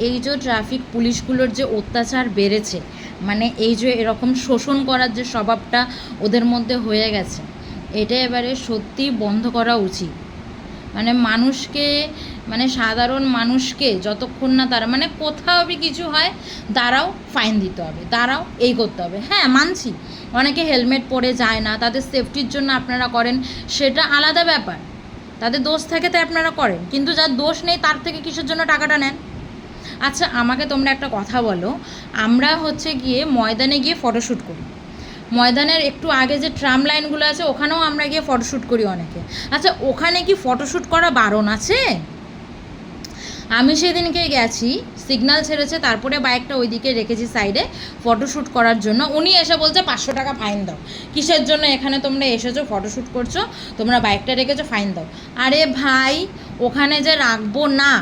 এই যে ট্রাফিক পুলিশগুলোর যে অত্যাচার বেড়েছে, এই যে এরকম শোষণ করার যে স্বভাবটা ওদের মধ্যে হয়ে গেছে, এটা এবারে সত্যি বন্ধ করা উচিত। মানুষকে, সাধারণ মানুষকে যতক্ষণ না তারা কোথাও কিছু হয়, দাঁড়াও ফাইন দিতে হবে, দাঁড়াও এই করতে হবে। হ্যাঁ, মানছি অনেকে হেলমেট পরে যায় না, তাদের সেফটির জন্য আপনারা করেন, সেটা আলাদা ব্যাপার। তাদের দোষ থাকে তাই আপনারা করেন, কিন্তু যার দোষ নেই তার থেকে কিসের জন্য টাকাটা নেন? আচ্ছা, আমাকে তোমরা একটা কথা বলো, আমরা গিয়ে ময়দানে গিয়ে ফটোশ্যুট করি, ময়দানের একটু আগে যে ট্রাম লাইনগুলো আছে ওখানেও আমরা গিয়ে ফটোশ্যুট করি অনেকে। আচ্ছা, ওখানে কি ফটোশ্যুট করা বারণ আছে? আমি সেদিনকে গেছি, সিগন্যাল ছেড়েছে, তারপরে বাইকটা ওইদিকে রেখেছি সাইডে ফটোশ্যুট করার জন্য, উনি এসে বলছে 500 টাকা ফাইন দাও। কিসের জন্য এখানে তোমরা এসেছো, ফটোশ্যুট করছো, তোমরা বাইকটা রেখেছো, ফাইন দাও। আরে ভাই, ওখানে যে রাখবো না